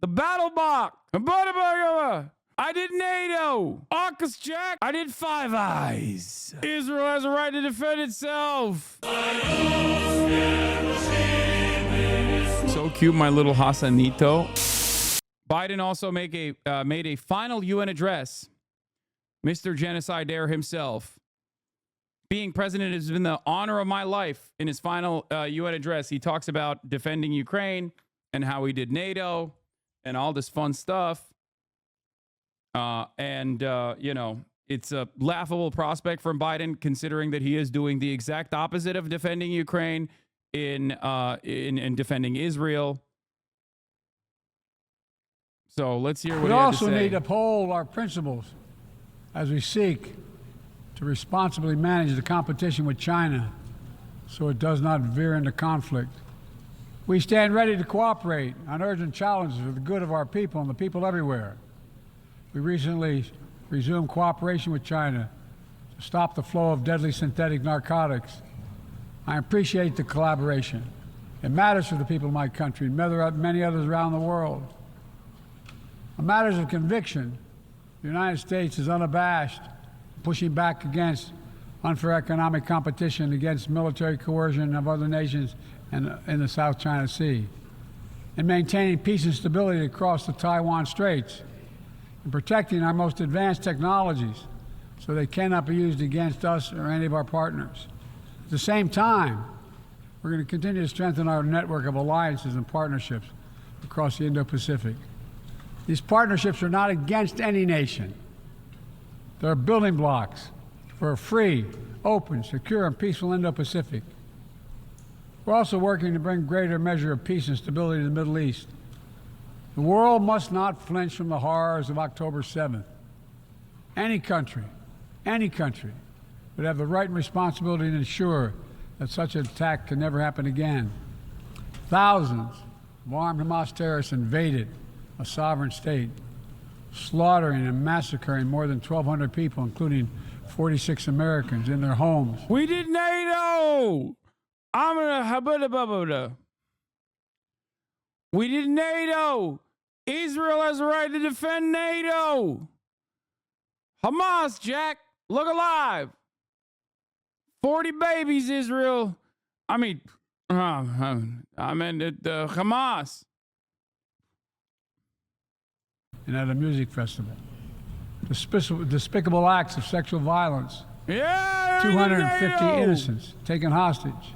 The battle box. I did NATO. AUKUS check. I did Five Eyes. Israel has a right to defend itself. So cute, my little Hasanito. Biden also made a final UN address. Mr. Genocide Dare himself. Being president has been the honor of my life. In his final UN address, he talks about defending Ukraine and how he did NATO and all this fun stuff. You know, it's a laughable prospect from Biden, considering that he is doing the exact opposite of defending Ukraine in defending Israel. So let's hear what he had to say. We also need to uphold our principles as we seek to responsibly manage the competition with China so it does not veer into conflict. We stand ready to cooperate on urgent challenges for the good of our people and the people everywhere. We recently resumed cooperation with China to stop the flow of deadly synthetic narcotics. I appreciate the collaboration. It matters for the people of my country and many others around the world. On matters of conviction, the United States is unabashed, pushing back against unfair economic competition, against military coercion of other nations in the South China Sea, and maintaining peace and stability across the Taiwan Straits, and protecting our most advanced technologies so they cannot be used against us or any of our partners. At the same time, we're going to continue to strengthen our network of alliances and partnerships across the Indo-Pacific. These partnerships are not against any nation. They're building blocks for a free, open, secure, and peaceful Indo-Pacific. We're also working to bring greater measure of peace and stability to the Middle East. The world must not flinch from the horrors of October 7th. Any country would have the right and responsibility to ensure that such an attack can never happen again. Thousands of armed Hamas terrorists invaded a sovereign state, slaughtering and massacring more than 1,200 people, including 46 Americans, in their homes. We did NATO. We did NATO. Israel has a right to defend NATO. Hamas, Jack, look alive. 40 babies, Israel. I mean, Hamas. And at a music festival. Despicable acts of sexual violence. Yeah, 250 innocents taken hostage.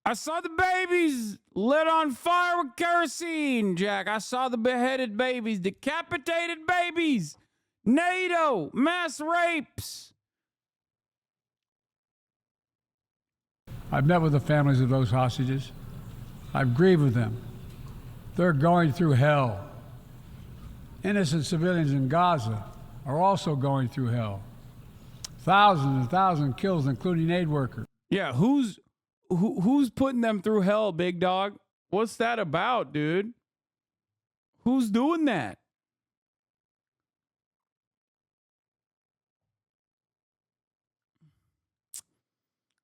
I saw the babies lit on fire with kerosene, Jack. I saw the beheaded babies, decapitated babies. NATO, mass rapes. I've met with the families of those hostages. I've grieved with them. They're going through hell. Innocent civilians in Gaza are also going through hell. Thousands and thousands kills, including aid workers. Yeah, who's putting them through hell, big dog? What's that about, dude? Who's doing that?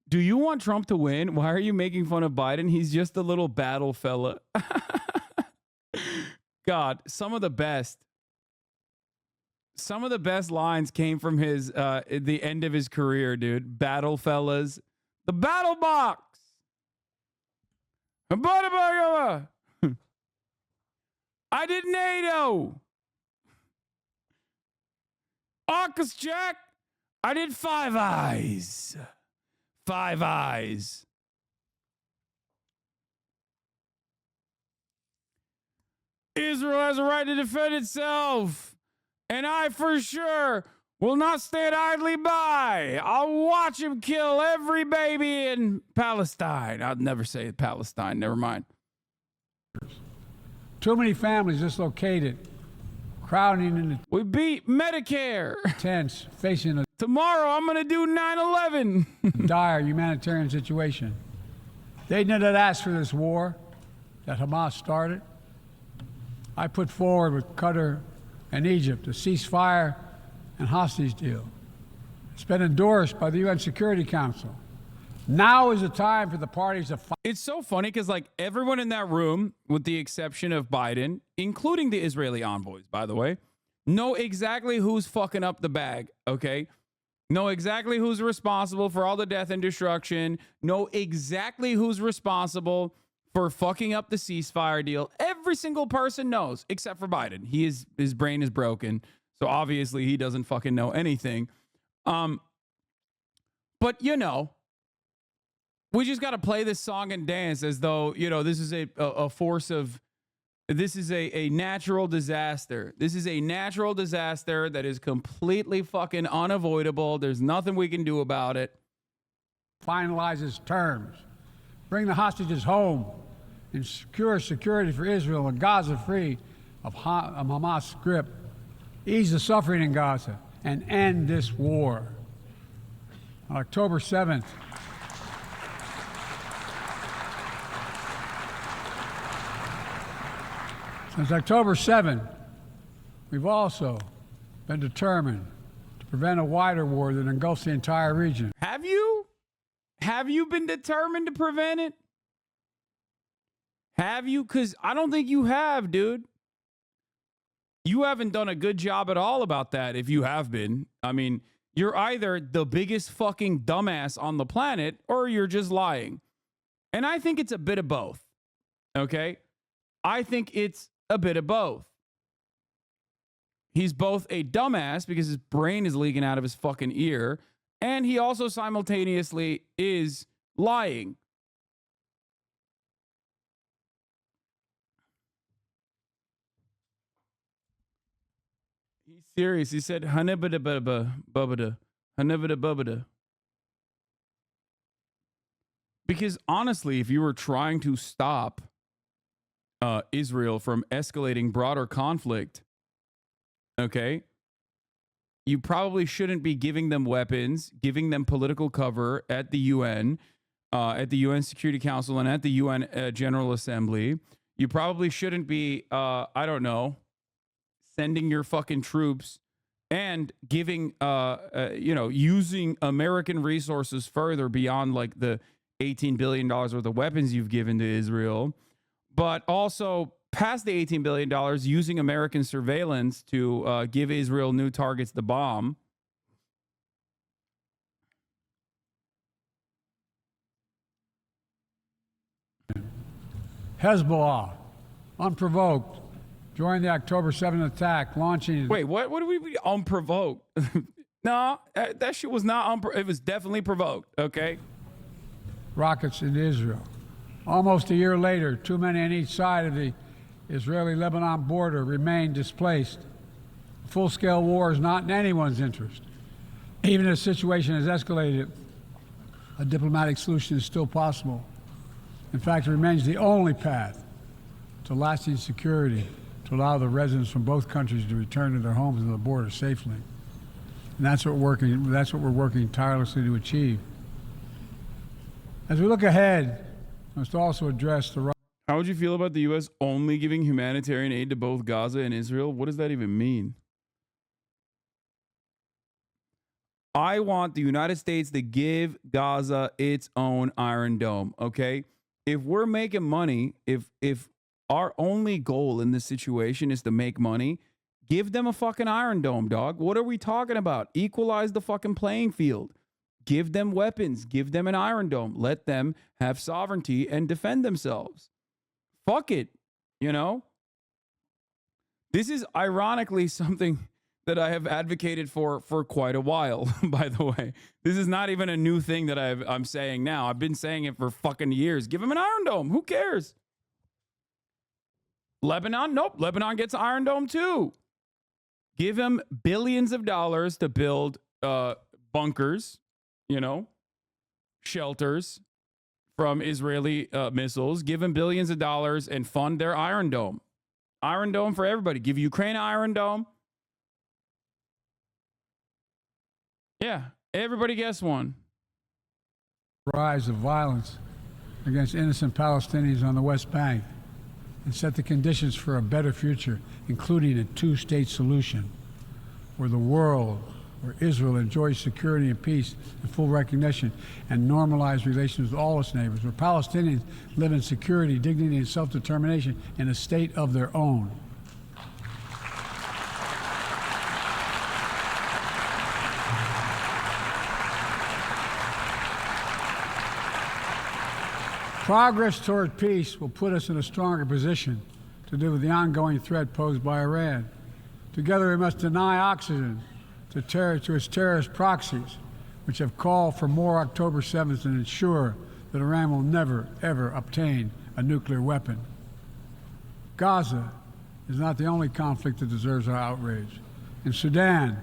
Do you want Trump to win? Why are you making fun of Biden? He's just a little battle fella. God, some of the best lines came from his the end of his career, dude. Battle fellas. The battle box. I did NATO. AUKUS check. I did Five Eyes. Five Eyes. Israel has a right to defend itself, and I for sure will not stand idly by. I'll watch him kill every baby in Palestine. I'd never say Palestine. Never mind. Too many families dislocated, crowding in the We beat Medicare. tents, facing a Tomorrow I'm going to do 9/11. dire humanitarian situation. They didn't ask for this war that Hamas started. I put forward with Qatar and Egypt a ceasefire and hostage deal. It's been endorsed by the UN Security Council. Now is the time for the parties to fight. It's so funny because, like, everyone in that room, with the exception of Biden, including the Israeli envoys, by the way, know exactly who's fucking up the bag, okay? Know exactly who's responsible for all the death and destruction. Know exactly who's responsible for fucking up the ceasefire deal. Every single person knows, except for Biden. His brain is broken, so obviously he doesn't fucking know anything. But, you know, we just got to play this song and dance as though, you know, this is a force of, this is a natural disaster. This is a natural disaster that is completely fucking unavoidable. There's nothing we can do about it. Finalizes terms. Bring the hostages home and secure security for Israel and Gaza free of Hamas' grip. Ease the suffering in Gaza and end this war. On October 7th, since October 7th, we've also been determined to prevent a wider war that engulfs the entire region. Have you? Have you been determined to prevent it? Have you? Because I don't think you have, dude. You haven't done a good job at all about that if you have been. I mean, you're either the biggest fucking dumbass on the planet or you're just lying. And I think it's a bit of both. Okay? I think it's a bit of both. He's both a dumbass because his brain is leaking out of his fucking ear, and he also simultaneously is lying. He's serious. He said, "Hanibada hanibada." Because honestly, if you were trying to stop Israel from escalating broader conflict, okay, you probably shouldn't be giving them weapons, giving them political cover at the UN Security Council, and at the UN General Assembly. You probably shouldn't be, I don't know, sending your fucking troops and giving, using American resources further beyond like the $18 billion worth of weapons you've given to Israel. But also past the $18 billion, using American surveillance to give Israel new targets to bomb. Hezbollah, unprovoked, joined the October 7th attack, launching... Wait, what do we unprovoked? No, that shit was not it was definitely provoked, okay? Rockets into Israel. Almost a year later, too many on each side of the Israeli-Lebanon border remain displaced. A full-scale war is not in anyone's interest. Even if the situation has escalated, a diplomatic solution is still possible. In fact, it remains the only path to lasting security to allow the residents from both countries to return to their homes and the border safely. And that's what we're working tirelessly to achieve. As we look ahead, we must also address the... How would you feel about the U.S. only giving humanitarian aid to both Gaza and Israel? What does that even mean? I want the United States to give Gaza its own Iron Dome, okay? If we're making money, if our only goal in this situation is to make money, give them a fucking Iron Dome, dog. What are we talking about? Equalize the fucking playing field. Give them weapons. Give them an Iron Dome. Let them have sovereignty and defend themselves. Fuck it, you know? This is ironically something that I have advocated for quite a while, by the way. This is not even a new thing that I'm saying now. I've been saying it for fucking years. Give them an Iron Dome. Who cares? Lebanon? Nope. Lebanon gets an Iron Dome too. Give them billions of dollars to build bunkers, you know, shelters from Israeli missiles. Give them billions of dollars and fund their Iron Dome. Iron Dome for everybody. Give Ukraine an Iron Dome. Yeah, everybody gets one. Rise of violence against innocent Palestinians on the West Bank and set the conditions for a better future, including a two-state solution where the world where Israel enjoys security and peace and full recognition and normalized relations with all its neighbors, where Palestinians live in security, dignity, and self-determination in a state of their own. Progress toward peace will put us in a stronger position to deal with the ongoing threat posed by Iran. Together we must deny oxygen to its terrorist proxies, which have called for more October 7th and ensure that Iran will never, ever obtain a nuclear weapon. Gaza is not the only conflict that deserves our outrage. In Sudan,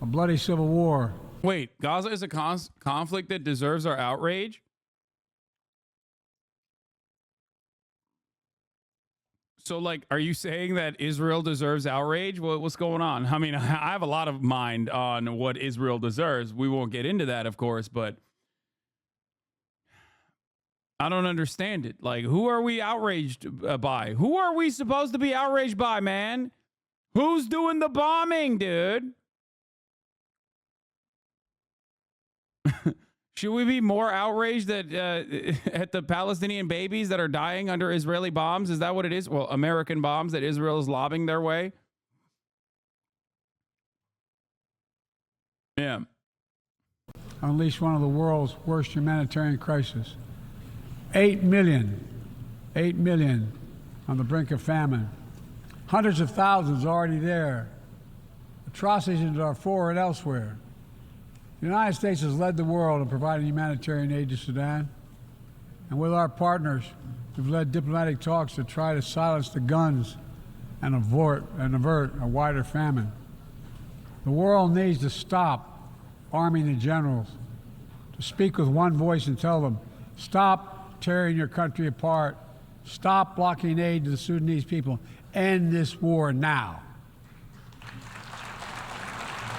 a bloody civil war. Wait, Gaza is a conflict that deserves our outrage? So, like, are you saying that Israel deserves outrage? What's going on? I mean, I have a lot of mind on what Israel deserves. We won't get into that, of course, but I don't understand it. Like, who are we outraged by? Who are we supposed to be outraged by, man? Who's doing the bombing, dude? Should we be more outraged that, at the Palestinian babies that are dying under Israeli bombs? Is that what it is? Well, American bombs that Israel is lobbing their way? Yeah. Unleash one of the world's worst humanitarian crises. 8 million on the brink of famine. Hundreds of thousands already there. Atrocities in Darfur and elsewhere. The United States has led the world in providing humanitarian aid to Sudan, and with our partners, we've led diplomatic talks to try to silence the guns and avert a wider famine. The world needs to stop arming the generals, to speak with one voice and tell them, stop tearing your country apart, stop blocking aid to the Sudanese people, end this war now.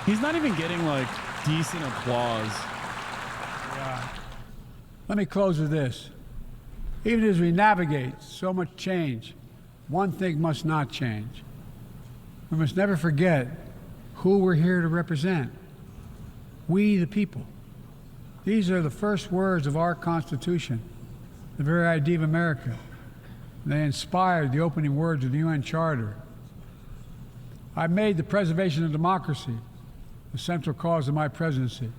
He's not even getting, like, decent applause. Yeah. Let me close with this. Even as we navigate so much change, one thing must not change. We must never forget who we're here to represent. We, the people. These are the first words of our Constitution, the very idea of America. They inspired the opening words of the UN Charter. I made the preservation of democracy the central cause of my presidency.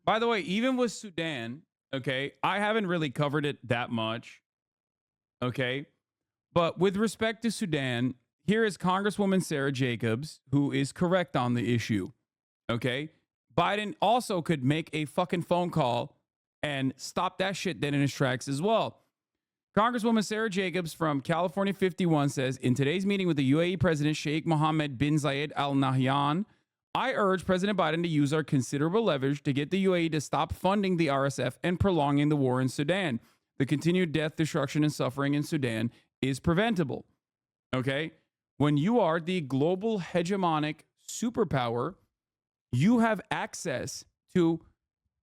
By the way, even with Sudan, okay, I haven't really covered it that much, okay? But with respect to Sudan, here is Congresswoman Sarah Jacobs, who is correct on the issue, okay? Biden also could make a fucking phone call and stop that shit dead in its tracks as well. Congresswoman Sarah Jacobs from California 51 says, in today's meeting with the UAE President Sheikh Mohammed bin Zayed Al Nahyan, I urge President Biden to use our considerable leverage to get the UAE to stop funding the RSF and prolonging the war in Sudan. The continued death, destruction, and suffering in Sudan is preventable. Okay? When you are the global hegemonic superpower, you have access to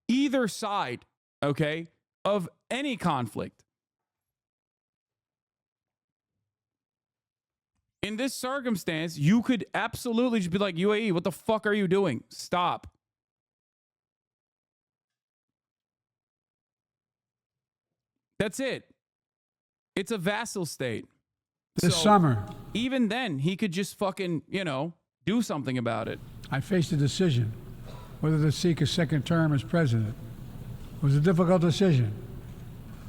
either side, okay, of any conflict. In this circumstance, you could absolutely just be like, UAE, what the fuck are you doing? Stop. That's it. It's a vassal state. This summer, even then, he could just fucking, do something about it. I faced a decision whether to seek a second term as president. It was a difficult decision.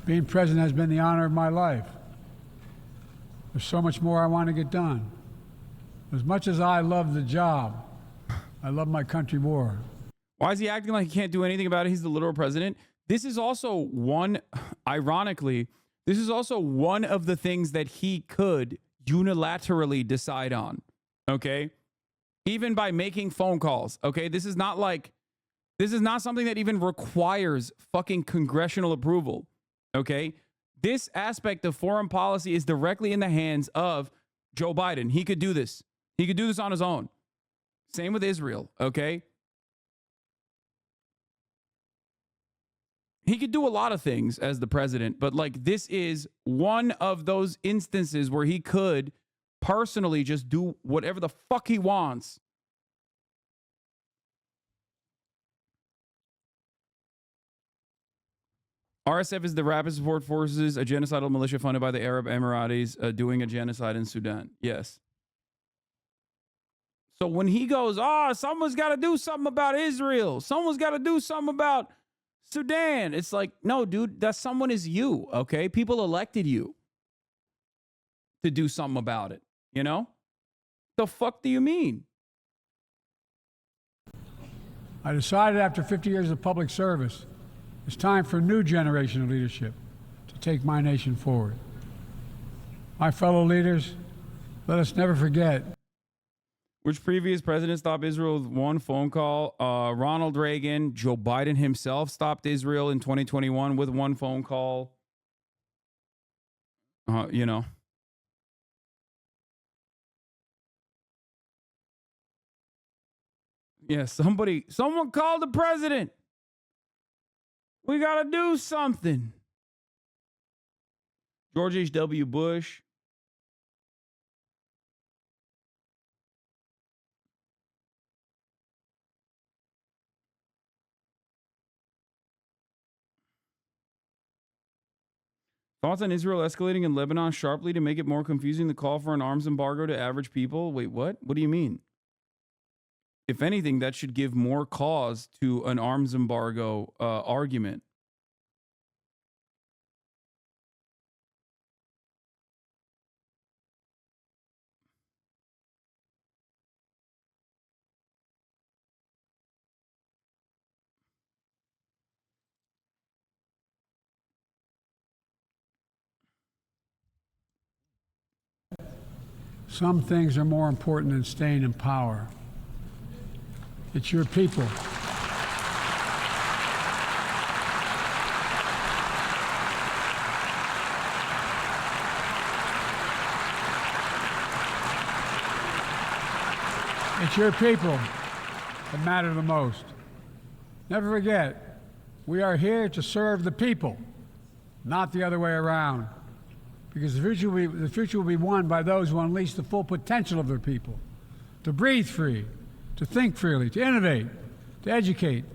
Being president has been the honor of my life. There's so much more I want to get done. As much as I love the job, I love my country more. Why is he acting like he can't do anything about it? He's the literal president. This is also ironically, this is also one of the things that he could unilaterally decide on, okay? Even by making phone calls, okay? This is not something that even requires fucking congressional approval, okay? This aspect of foreign policy is directly in the hands of Joe Biden. He could do this. He could do this on his own. Same with Israel, okay? He could do a lot of things as the president, but like this is one of those instances where he could personally just do whatever the fuck he wants. RSF is the Rapid Support Forces, a genocidal militia funded by the Arab Emiratis doing a genocide in Sudan. Yes. So when he goes, someone's got to do something about Israel. Someone's got to do something about Sudan. It's like, no, dude, that someone is you, okay? People elected you to do something about it, you know? The fuck do you mean? I decided after 50 years of public service, it's time for a new generation of leadership to take my nation forward. My fellow leaders, let us never forget. Which previous president stopped Israel with one phone call? Ronald Reagan. Joe Biden himself stopped Israel in 2021 with one phone call. You know. Yeah, someone called the president. We got to do something. George H.W. Bush. Thoughts on Israel escalating in Lebanon sharply to make it more confusing the call for an arms embargo to average people? Wait, what? What do you mean? If anything, that should give more cause to an arms embargo argument. Some things are more important than staying in power. It's your people. It's your people that matter the most. Never forget, we are here to serve the people, not the other way around. Because the future will be won by those who unleash the full potential of their people, to breathe free, to think freely, to innovate, to educate,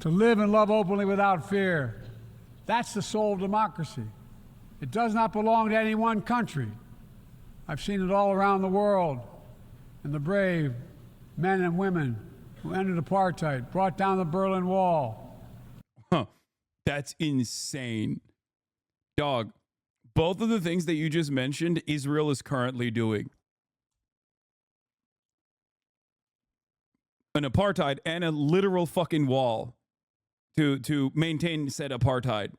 to live and love openly without fear. That's the soul of democracy. It does not belong to any one country. I've seen it all around the world, and the brave men and women who ended apartheid, brought down the Berlin Wall. Huh. That's insane. Dog. Both of the things that you just mentioned, Israel is currently doing. An apartheid and a literal fucking wall to maintain said apartheid.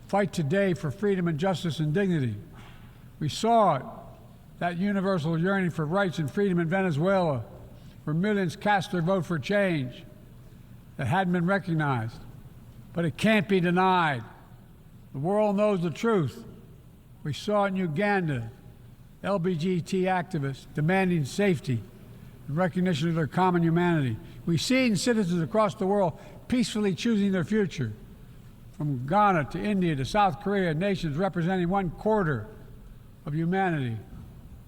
Fight today for freedom and justice and dignity. We saw it, that universal yearning for rights and freedom in Venezuela, where millions cast their vote for change that hadn't been recognized. But it can't be denied. The world knows the truth. We saw it in Uganda, LGBT activists demanding safety and recognition of their common humanity. We see it in citizens across the world peacefully choosing their future. From Ghana to India to South Korea, nations representing 1/4 of humanity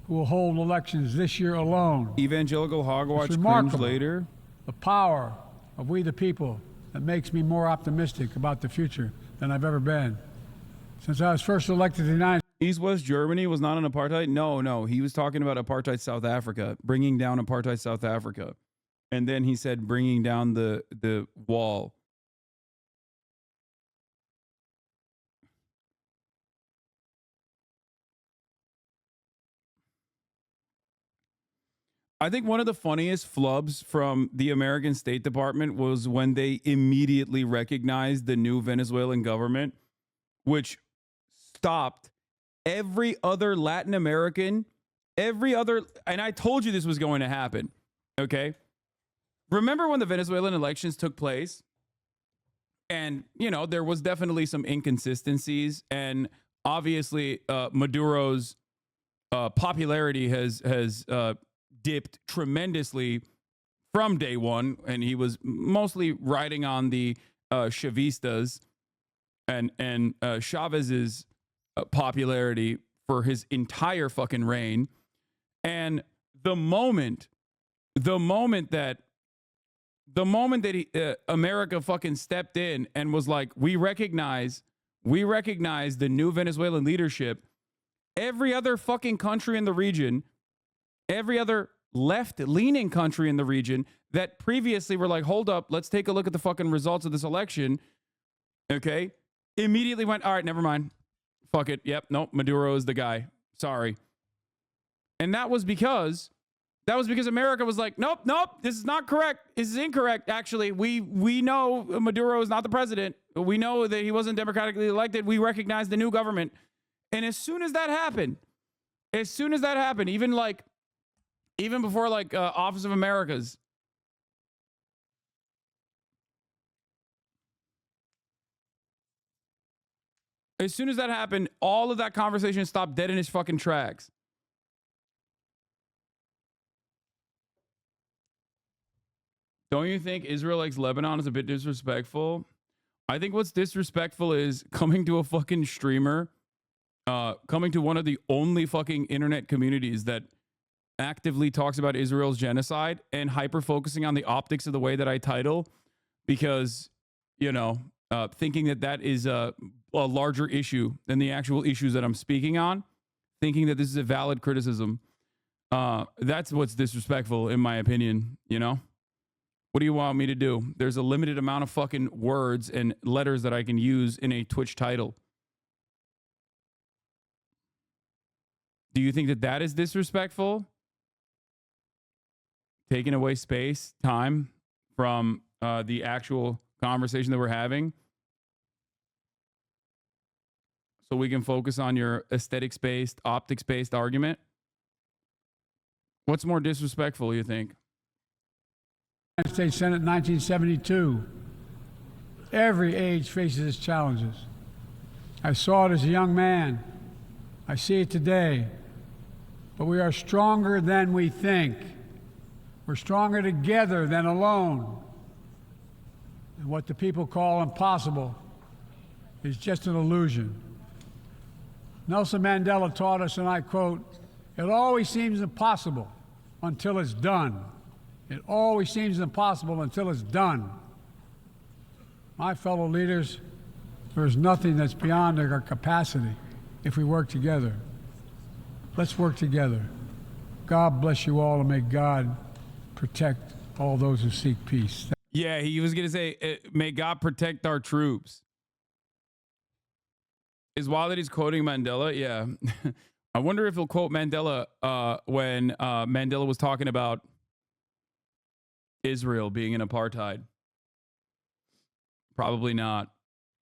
who will hold elections this year alone. Evangelical hogwatch cringe later. The power of we the people that makes me more optimistic about the future than I've ever been. Since I was first elected to the United States. East-West Germany was not an apartheid? No. He was talking about apartheid South Africa, bringing down apartheid South Africa. And then he said bringing down the wall. I think one of the funniest flubs from the American State Department was when they immediately recognized the new Venezuelan government, which stopped every other Latin American, and I told you this was going to happen, okay? Remember when the Venezuelan elections took place? And, you know, there was definitely some inconsistencies, and obviously Maduro's popularity has dipped tremendously from day one, and he was mostly riding on the Chavistas and Chavez's popularity for his entire fucking reign. And the moment that the moment that America fucking stepped in and was like, we recognize the new Venezuelan leadership, every other fucking country in the region, every other left-leaning country in the region that previously were like, hold up, let's take a look at the fucking results of this election, okay, immediately went, all right, never mind. Fuck it. Yep, nope, Maduro is the guy. Sorry. And that was because America was like, nope, this is not correct. This is incorrect. Actually, we know Maduro is not the president. We know that he wasn't democratically elected. We recognize the new government. And as soon as that happened, even before Office of Americas, as soon as that happened, all of that conversation stopped dead in its fucking tracks. Don't you think Israel likes Lebanon is a bit disrespectful? I think what's disrespectful is coming to a fucking streamer, coming to one of the only fucking internet communities that actively talks about Israel's genocide and hyper focusing on the optics of the way that I title, because, thinking that is a larger issue than the actual issues that I'm speaking on, thinking that this is a valid criticism. That's what's disrespectful, in my opinion, What do you want me to do? There's a limited amount of fucking words and letters that I can use in a Twitch title. Do you think that is disrespectful? Taking away space, time from the actual conversation that we're having so we can focus on your aesthetics-based, optics-based argument? What's more disrespectful, you think? United States Senate 1972. Every age faces its challenges. I saw it as a young man. I see it today. But we are stronger than we think. We're stronger together than alone. And what the people call impossible is just an illusion. Nelson Mandela taught us, and I quote, "It always seems impossible until it's done. It always seems impossible until it's done." My fellow leaders, there is nothing that's beyond our capacity if we work together. Let's work together. God bless you all, and may God protect all those who seek peace. Yeah, he was going to say, may God protect our troops. Is wild that he's quoting Mandela? Yeah. I wonder if he'll quote Mandela when Mandela was talking about Israel being in apartheid. Probably not.